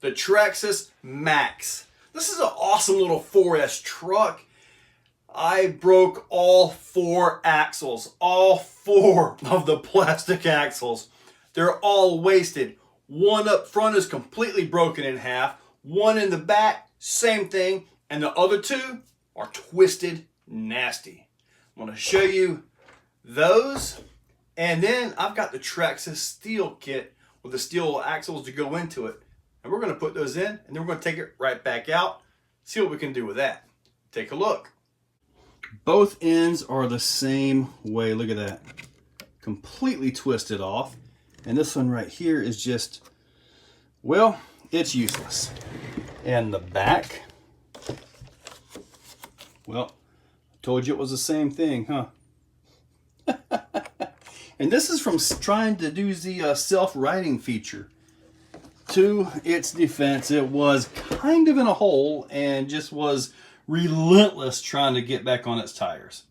the Traxxas Maxx. This is an awesome little 4S truck. I broke all 4 axles, all 4 of the plastic axles. They're all wasted. One up front is completely broken in half. One in the back, same thing. And the other 2 are twisted nasty. I'm going to show you those. And then I've got the Traxxas Steel kit with the steel axles to go into it. And we're going to put those in, and then we're going to take it right back out, see what we can do with that. Take a look. Both ends are the same way. Look at that. Completely twisted off. And this one right here is just, well, it's useless. And the back, well, I told you it was the same thing, huh? And this is from trying to do the self-righting feature. To its defense, it was kind of in a hole and just was relentless trying to get back on its tires.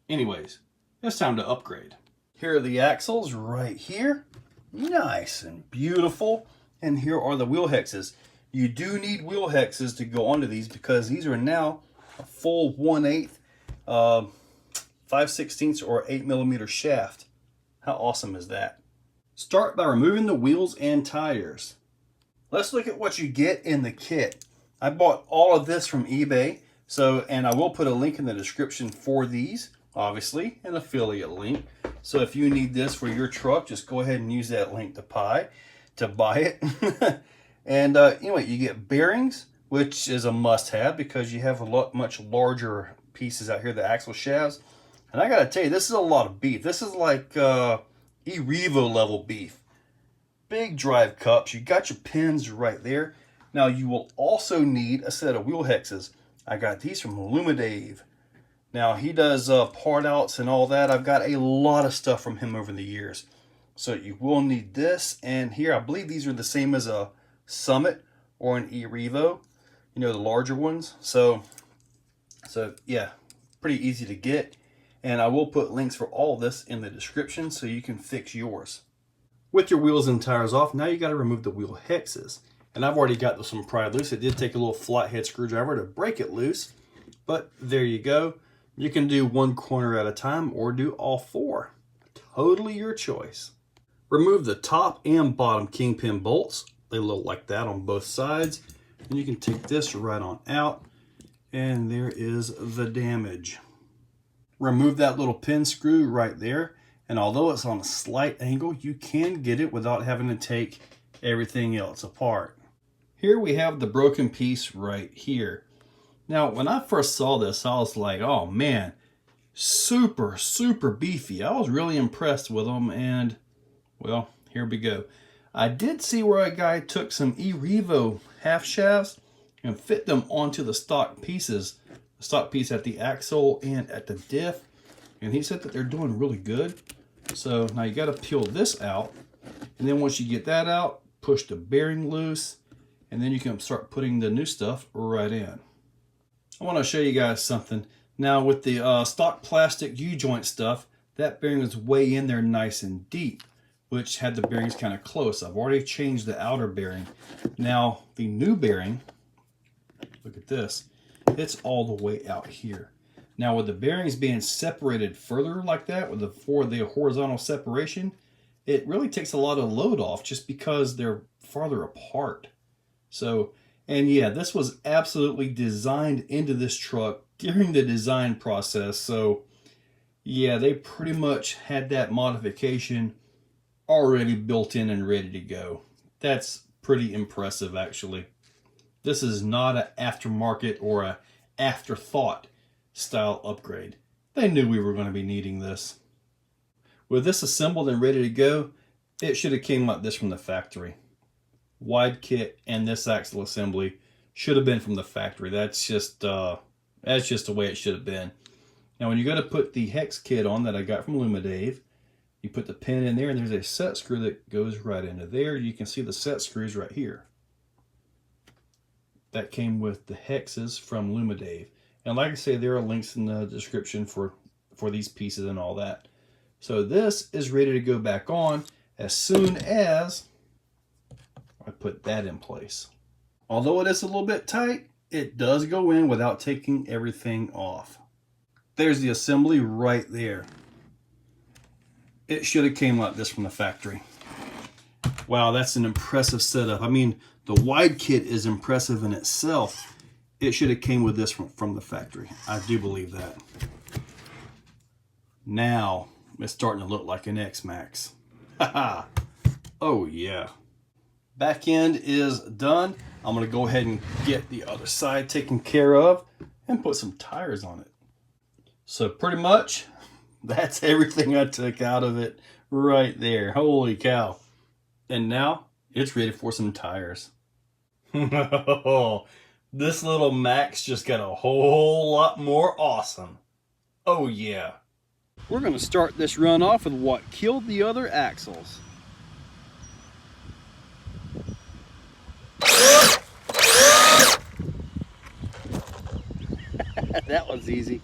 Anyways, it's time to upgrade. Here are the axles right here. Nice and beautiful. And here are the wheel hexes. You do need wheel hexes to go onto these because these are now a full 1/8, 5/16 or 8mm shaft. How awesome is that? Start by removing the wheels and tires. Let's look at what you get in the kit. I bought all of this from eBay, and I will put a link in the description for these, obviously, an affiliate link. So if you need this for your truck, just go ahead and use that link to buy it. And anyway, you get bearings, which is a must-have because you have much larger pieces out here, the axle shafts. And I gotta tell you, this is a lot of beef. This is like E-Revo level beef. Big drive cups. You got your pins right there. Now you will also need a set of wheel hexes. I got these from Dave. Now he does part outs and all that. I've got a lot of stuff from him over the years. So you will need this. And here, I believe these are the same as a Summit or an E-Revo. You know, the larger ones. So yeah, pretty easy to get. And I will put links for all this in the description so you can fix yours. With your wheels and tires off, now you got to remove the wheel hexes. And I've already got this one pried loose. It did take a little flathead screwdriver to break it loose. But there you go. You can do one corner at a time or do all 4. Totally your choice. Remove the top and bottom kingpin bolts. They look like that on both sides. And you can take this right on out. And there is the damage. Remove that little pin screw right there. And although it's on a slight angle, you can get it without having to take everything else apart. Here we have the broken piece right here. Now, when I first saw this, I was like, oh man, super, super beefy. I was really impressed with them, and well, here we go. I did see where a guy took some E-Revo half shafts and fit them onto the stock pieces, the stock piece at the axle and at the diff, and he said that they're doing really good. So now you got to peel this out, and then once you get that out, push the bearing loose, and then you can start putting the new stuff right in. I want to show you guys something. Now with the stock plastic U-joint stuff, that bearing is way in there nice and deep, which had the bearings kind of close. I've already changed the outer bearing. Now the new bearing, look at this, it's all the way out here. Now with the bearings being separated further like that, for the horizontal separation, it really takes a lot of load off just because they're farther apart. So, and yeah, this was absolutely designed into this truck during the design process. So yeah, they pretty much had that modification already built in and ready to go. That's pretty impressive, actually. This is not an aftermarket or an afterthought style upgrade. They knew we were going to be needing this. With this assembled and ready to go, it should have came like this from the factory. Wide kit and this axle assembly should have been from the factory. That's just the way it should have been. Now when you go to put the hex kit on that I got from Dave, you put the pin in there and there's a set screw that goes right into there. You can see the set screws right here. That came with the hexes from Dave. And like I say, there are links in the description for these pieces and all that. So this is ready to go back on as soon as I put that in place. Although it is a little bit tight, it does go in without taking everything off. There's the assembly right there. It should have came like this from the factory. Wow, that's an impressive setup. I mean, the wide kit is impressive in itself. It should have came with this from the factory. I do believe that. Now, it's starting to look like an AXLES. Haha. Oh yeah. Back end is done. I'm gonna go ahead and get the other side taken care of and put some tires on it. So pretty much, that's everything I took out of it right there. Holy cow. And now, it's ready for some tires. This little Max just got a whole lot more awesome. Oh yeah. We're gonna start this run off with what killed the other axles. That was easy.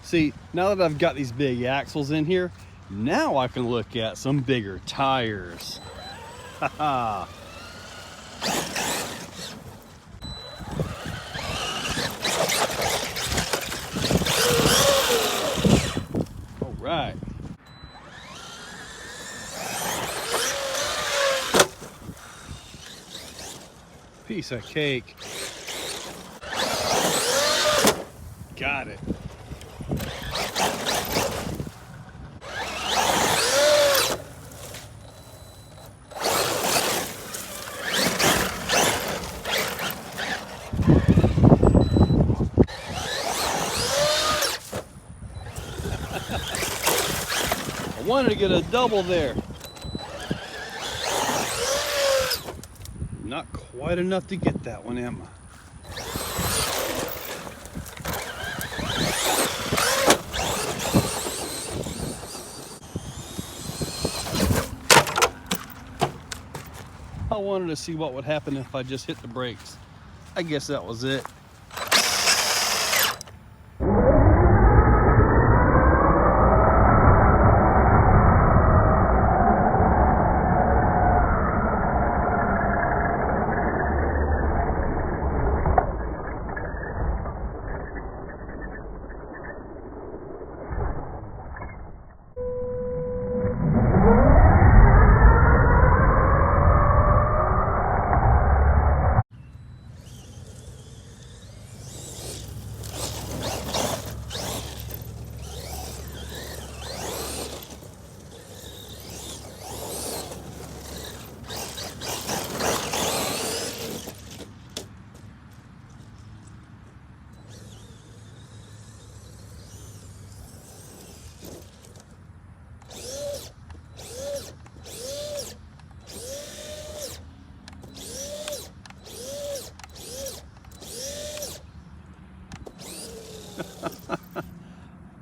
See, now that I've got these big axles in here, now I can look at some bigger tires. Haha. All right. Piece of cake. Got it. I wanted to get a double there. Not quite enough to get that one, am I? I wanted to see what would happen if I just hit the brakes. I guess that was it.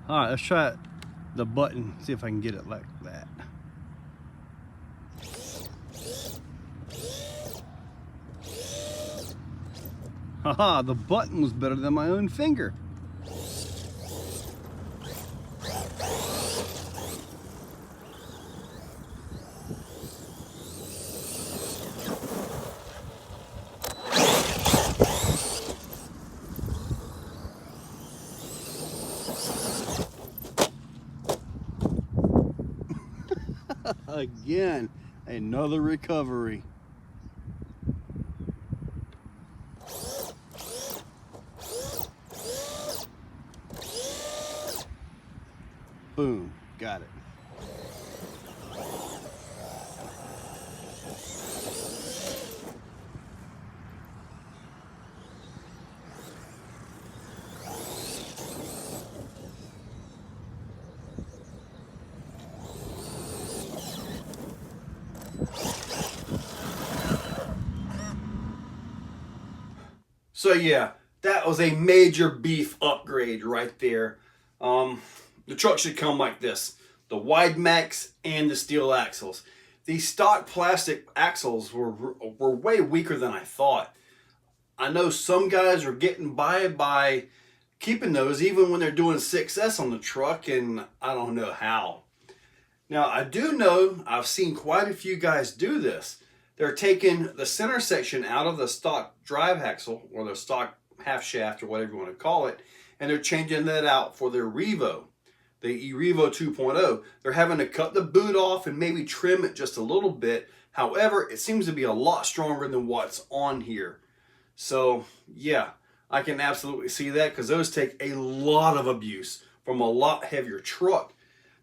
All right, let's try the button, see if I can get it like that. Haha, the button was better than my own finger. Again, another recovery. Boom, got it. So yeah, That was a major beef upgrade right there. The truck should come like this. The WIDEMAXX and the steel axles. These stock plastic axles were way weaker than I thought. I know some guys are getting by keeping those even when they're doing 6S on the truck, and I don't know how. Now, I do know I've seen quite a few guys do this. They're taking the center section out of the stock drive axle, or the stock half shaft, or whatever you want to call it, and they're changing that out for their Revo, the eRevo 2.0. They're having to cut the boot off and maybe trim it just a little bit. However, it seems to be a lot stronger than what's on here. So, yeah, I can absolutely see that, because those take a lot of abuse from a lot heavier truck.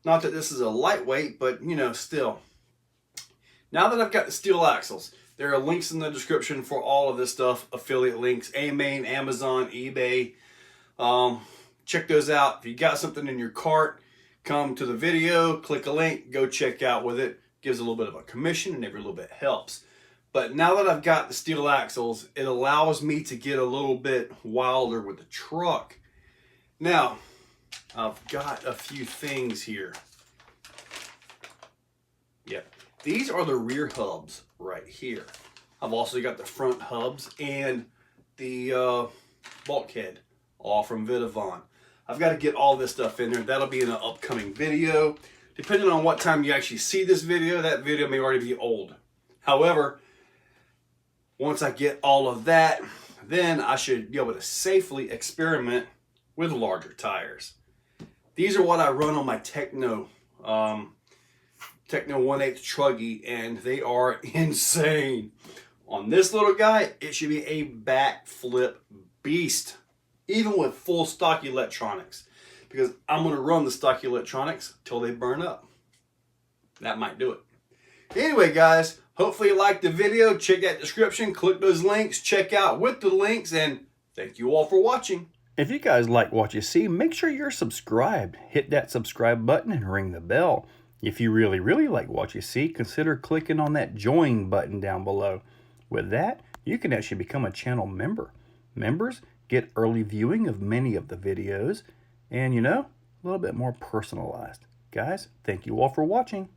Not that this is a lightweight, but, you know, still. Now that I've got the steel axles, there are links in the description for all of this stuff. Affiliate links, AMain, Amazon, eBay. Check those out. If you got something in your cart, come to the video, click a link, go check out with it. Gives a little bit of a commission, and every little bit helps. But now that I've got the steel axles, it allows me to get a little bit wilder with the truck. Now, I've got a few things here. Yep, these are the rear hubs right here. I've also got the front hubs and the bulkhead, all from Vitavon. I've got to get all this stuff in there. That'll be in an upcoming video. Depending on what time you actually see this video, that video may already be old. However, once I get all of that, then I should be able to safely experiment with larger tires. These are what I run on my Techno 1/8 Truggy, and they are insane. On this little guy, it should be a backflip beast, even with full stock electronics, because I'm going to run the stock electronics till they burn up. That might do it. Anyway, guys, hopefully you liked the video. Check that description, click those links, check out with the links, and thank you all for watching. If you guys like what you see, make sure you're subscribed. Hit that subscribe button and ring the bell. If you really like what you see, consider clicking on that join button down below. With that, you can actually become a channel member. Members get early viewing of many of the videos, and, you know, a little bit more personalized. Guys, thank you all for watching.